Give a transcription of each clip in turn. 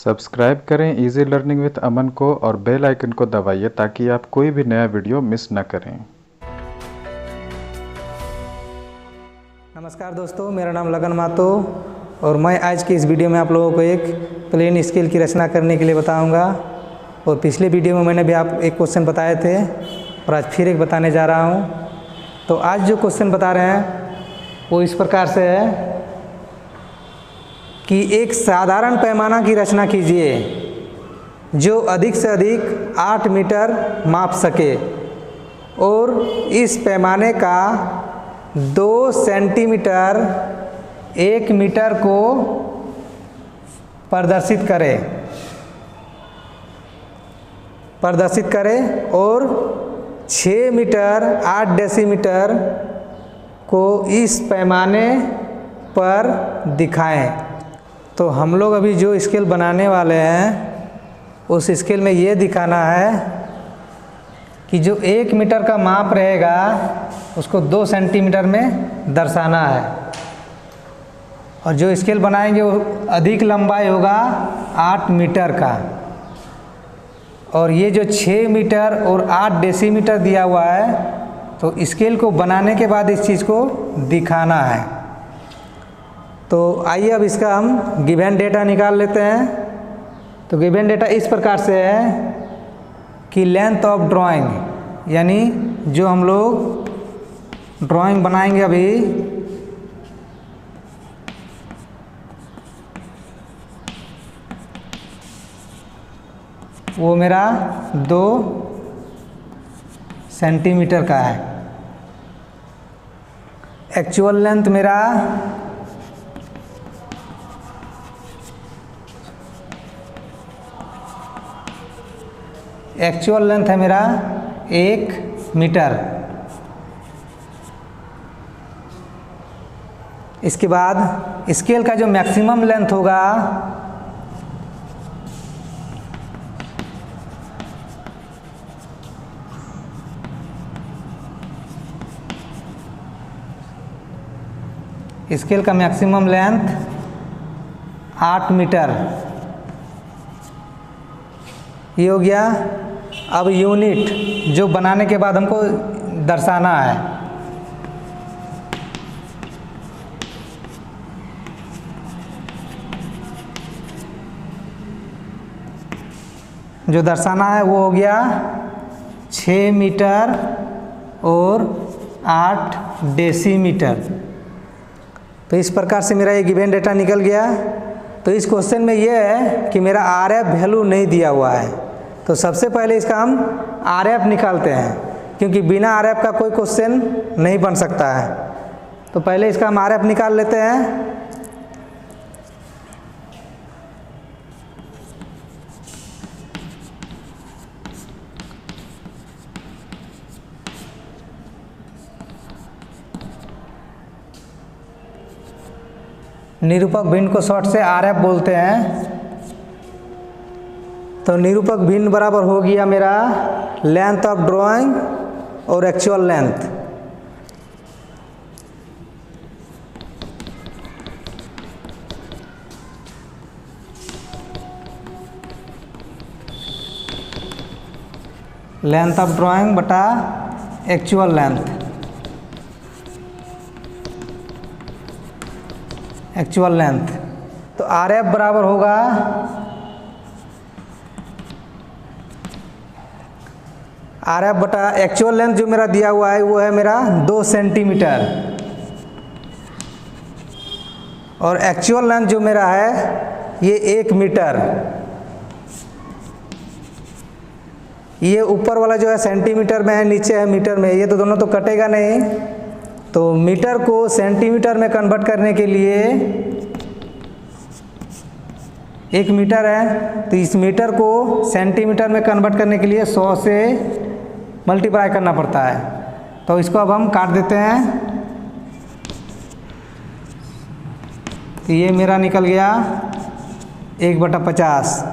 Subscribe करें easy learning with अमन को और बेल आइकन को दबाइए ताकि आप कोई भी नया वीडियो मिस न करें। नमस्कार दोस्तों, मेरा नाम लगन मातो और मैं आज की इस वीडियो में आप लोगों को एक प्लेन स्केल की रचना करने के लिए बताऊंगा। और पिछले वीडियो में मैंने भी आप एक क्वेश्चन बताए थे और आज फिर एक बताने जा रहा हूं। तो आज जो क्वेश्चन बता रहे हैं वो इस प्रकार से है कि एक साधारण पैमाना की रचना कीजिए जो अधिक से अधिक 8 मीटर माप सके और इस पैमाने का 2 सेंटीमीटर 1 मीटर को प्रदर्शित करे और 6 मीटर 8 डेसीमीटर को इस पैमाने पर दिखाएं। तो हम लोग अभी जो स्केल बनाने वाले हैं उस स्केल में ये दिखाना है कि जो 1 मीटर का माप रहेगा उसको 2 सेंटीमीटर में दर्शाना है और जो स्केल बनाएंगे वो अधिक लंबाई होगा 8 मीटर का और ये जो 6 मीटर और 8 डेसीमीटर दिया हुआ है तो स्केल को बनाने के बाद इस चीज़ को दिखाना है। तो आइए अब इसका हम गिवन डेटा निकाल लेते हैं। तो गिवन डेटा इस प्रकार से है कि लेंथ ऑफ ड्राइंग, यानी जो हम लोग ड्राइंग बनाएंगे अभी वो मेरा 2 सेंटीमीटर का है। एक्चुअल लेंथ मेरा है मेरा 1 मीटर। इसके बाद स्केल का जो मैक्सिमम लेंथ होगा स्केल का मैक्सिमम लेंथ 8 मीटर ये हो गया। अब यूनिट जो बनाने के बाद हमको दर्शाना है, जो दर्शाना है वो हो गया 6 मीटर और 8 डेसीमीटर। तो इस प्रकार से मेरा ये गिवन डेटा निकल गया। तो इस क्वेश्चन में ये है कि मेरा आरएफ वैल्यू नहीं दिया हुआ है, तो सबसे पहले इसका हम आरएफ निकालते हैं क्योंकि बिना आरएफ का कोई क्वेश्चन नहीं बन सकता है। तो पहले इसका हम आरएफ निकाल लेते हैं। निरूपक भिन्न को शॉर्ट से आरएफ बोलते हैं। तो निरूपक भिन्न बराबर हो गया मेरा लेंथ ऑफ ड्राइंग और actual length. Length of drawing बटा एक्चुअल लेंथ। एक्चुअल लेंथ तो आरएफ बराबर होगा आरएफ बटा एक्चुअल लेंथ जो मेरा दिया हुआ है वो है मेरा 2 सेंटीमीटर और एक्चुअल लेंथ जो मेरा है ये 1 मीटर। ये ऊपर वाला जो है सेंटीमीटर में है, नीचे है मीटर में, ये तो दोनों तो कटेगा नहीं। तो मीटर को सेंटीमीटर में कन्वर्ट करने के लिए 1 मीटर है तो इस मीटर को सेंटीमीटर में कन्वर्ट करने के लिए 100 से मल्टीप्लाई करना पड़ता है। तो इसको अब हम काट देते हैं। तो ये मेरा निकल गया 1/50।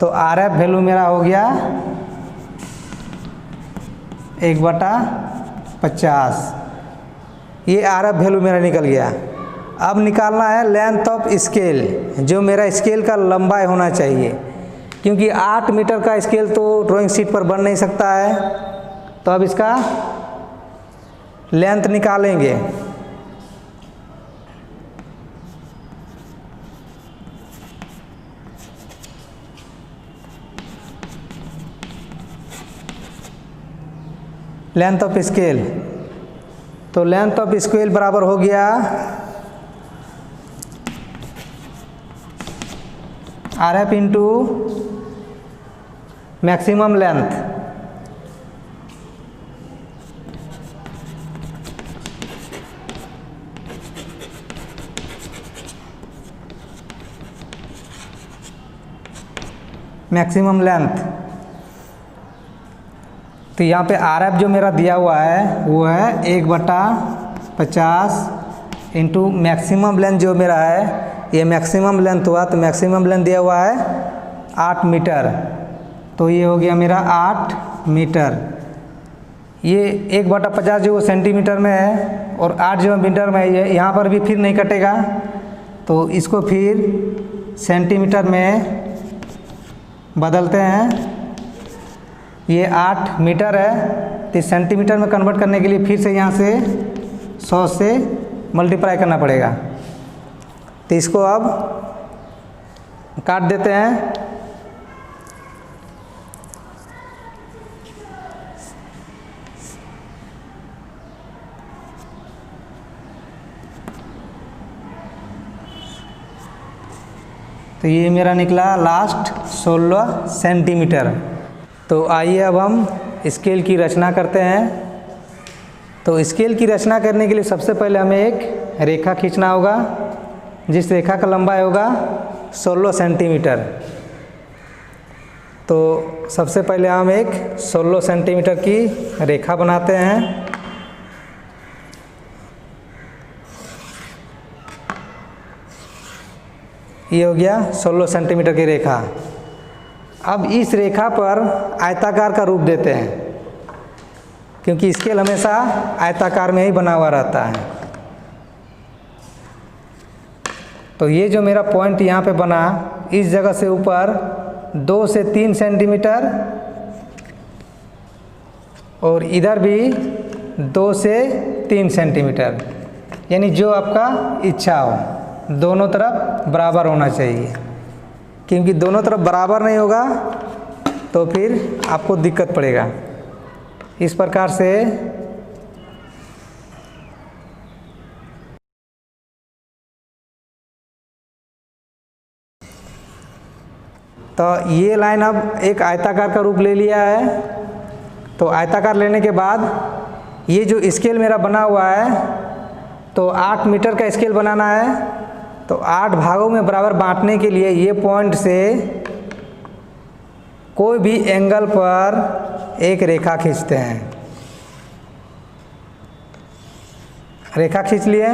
तो आरएफ वैल्यू मेरा हो गया 1/50। ये आरएफ वैल्यू मेरा निकल गया। अब निकालना है लेंथ ऑफ स्केल, जो मेरा स्केल का लंबाई होना चाहिए, क्योंकि 8 मीटर का स्केल तो ड्राइंग शीट पर बन नहीं सकता है। तो अब इसका लेंथ निकालेंगे। लेंथ ऑफ स्केल, तो लेंथ ऑफ स्केल बराबर हो गया RF into maximum length. Maximum length, तो यहाँ पे RF जो मेरा दिया हुआ है वो है 1/50 इंटू मैक्सिमम लेंथ जो मेरा है, ये मैक्सिमम लेंथ हुआ, तो मैक्सिमम लेंथ दिया हुआ है 8 मीटर, तो ये हो गया मेरा 8 मीटर। ये 1/50 जो सेंटीमीटर में है और 8 जो मीटर में है, यहाँ पर भी फिर नहीं कटेगा, तो इसको फिर सेंटीमीटर में बदलते हैं। ये 8 मीटर है, तो सेंटीमीटर में कन्वर्ट करने के लिए फिर से यहाँ से 100 से मल्टीप्लाई करना पड़ेगा। तो इसको अब काट देते हैं। तो ये मेरा निकला लास्ट 16 सेंटीमीटर। तो आइए अब हम स्केल की रचना करते हैं। तो स्केल की रचना करने के लिए सबसे पहले हमें एक रेखा खींचना होगा, जिस रेखा का लंबाई होगा 16 सेंटीमीटर। तो सबसे पहले हम एक 16 सेंटीमीटर की रेखा बनाते हैं। ये हो गया 16 सेंटीमीटर की रेखा। अब इस रेखा पर आयताकार का रूप देते हैं, क्योंकि स्केल हमेशा आयताकार में ही बना हुआ रहता है। तो ये जो मेरा पॉइंट यहाँ पे बना, इस जगह से ऊपर 2 से 3 सेंटीमीटर और इधर भी 2 से 3 सेंटीमीटर, यानी जो आपका इच्छा हो, दोनों तरफ बराबर होना चाहिए। क्योंकि दोनों तरफ बराबर नहीं होगा तो फिर आपको दिक्कत पड़ेगा। इस प्रकार से तो ये लाइन अब एक आयताकार का रूप ले लिया है। तो आयताकार लेने के बाद ये जो स्केल मेरा बना हुआ है, तो 8 मीटर का स्केल बनाना है। तो 8 भागों में बराबर बांटने के लिए ये पॉइंट से कोई भी एंगल पर एक रेखा खींचते हैं। रेखा खींच लिए।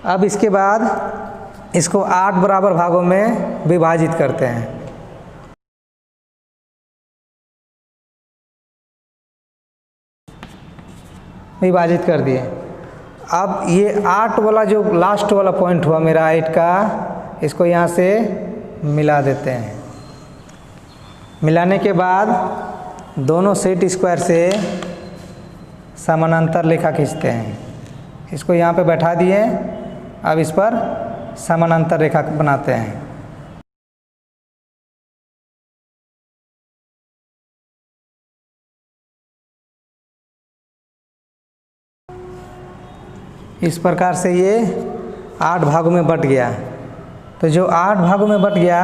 अब इसके बाद इसको 8 बराबर भागों में विभाजित करते हैं। विभाजित कर दिए। अब ये 8 वाला जो लास्ट वाला पॉइंट हुआ मेरा 8 का, इसको यहाँ से मिला देते हैं। मिलाने के बाद दोनों सेट स्क्वायर से समानांतर रेखा खींचते हैं। इसको यहाँ पे बैठा दिए। अब इस पर समानांतर रेखा बनाते हैं। इस प्रकार से ये 8 भागों में बट गया। तो जो 8 भागों में बट गया,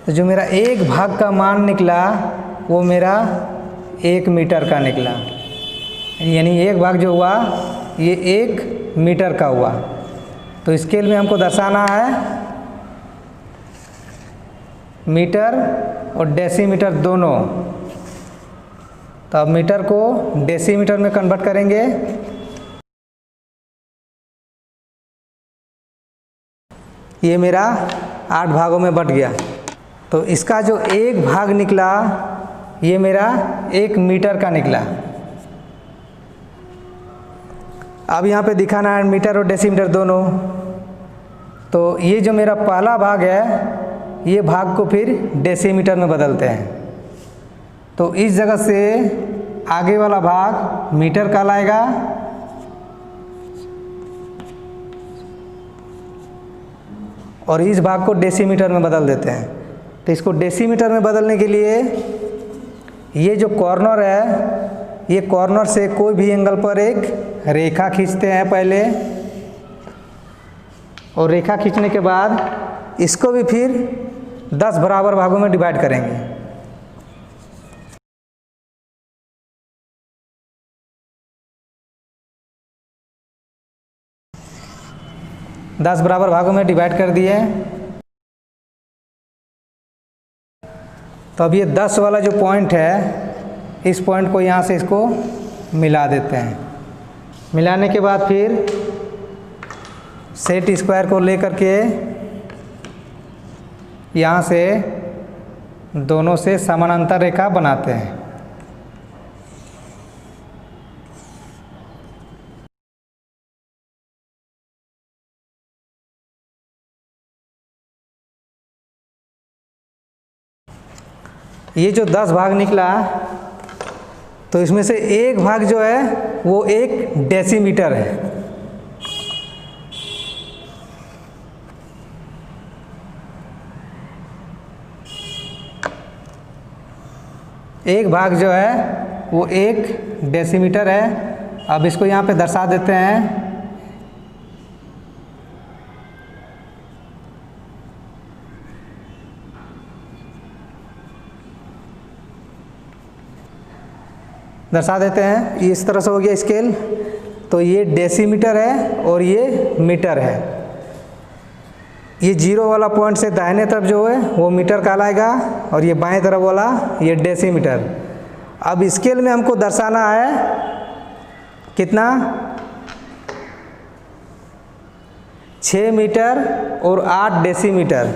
तो जो मेरा एक भाग का मान निकला वो मेरा 1 मीटर का निकला। यानी एक भाग जो हुआ ये 1 मीटर का हुआ। तो स्केल में हमको दर्शाना है मीटर और डेसीमीटर दोनों। तो अब मीटर को डेसीमीटर में कन्वर्ट करेंगे। ये मेरा 8 भागों में बट गया। तो इसका जो एक भाग निकला ये मेरा 1 मीटर का निकला। अब यहाँ पे दिखाना है मीटर और डेसीमीटर दोनों। तो ये जो मेरा पहला भाग है, ये भाग को फिर डेसीमीटर में बदलते हैं। तो इस जगह से आगे वाला भाग मीटर कहलाएगा, और इस भाग को डेसीमीटर में बदल देते हैं। तो इसको डेसीमीटर में बदलने के लिए ये जो कॉर्नर है, ये कॉर्नर से कोई भी एंगल पर एक रेखा खींचते हैं पहले, और रेखा खींचने के बाद इसको भी फिर 10 बराबर भागों में डिवाइड करेंगे। दस बराबर भागों में डिवाइड कर दिए। तो अब ये 10 वाला जो पॉइंट है, इस पॉइंट को यहाँ से इसको मिला देते हैं। मिलाने के बाद फिर सेट स्क्वायर को लेकर के यहाँ से दोनों से समानांतर रेखा बनाते हैं। ये जो 10 भाग निकला, तो इसमें से एक भाग जो है वो एक डेसीमीटर है। एक भाग जो है वो एक डेसीमीटर है। अब इसको यहाँ पे दर्शा देते हैं। दर्शा देते हैं, इस तरह से हो गया स्केल। तो ये डेसीमीटर है और ये मीटर है। ये 0 वाला पॉइंट से दाहिने तरफ जो है वो मीटर कहलाएगा, और ये बाएं तरफ वाला ये डेसीमीटर। अब स्केल में हमको दर्शाना है कितना, 6 मीटर और 8 डेसीमीटर।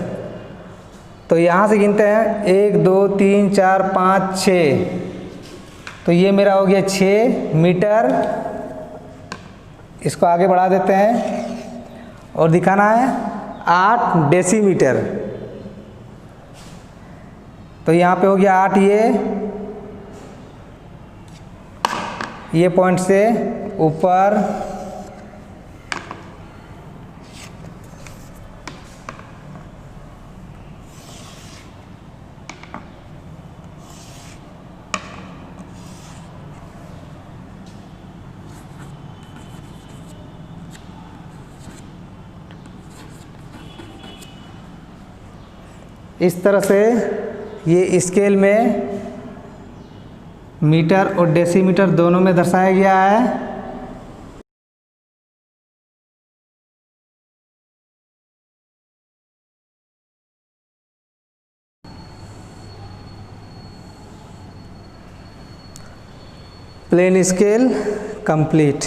तो यहाँ से गिनते हैं 1 2 3 4 5 6। तो ये मेरा हो गया 6 मीटर। इसको आगे बढ़ा देते हैं और दिखाना है 8 डेसीमीटर। तो यहाँ पे हो गया 8। ये पॉइंट से ऊपर इस तरह से ये स्केल में मीटर और डेसीमीटर दोनों में दर्शाया गया है। Plane scale complete.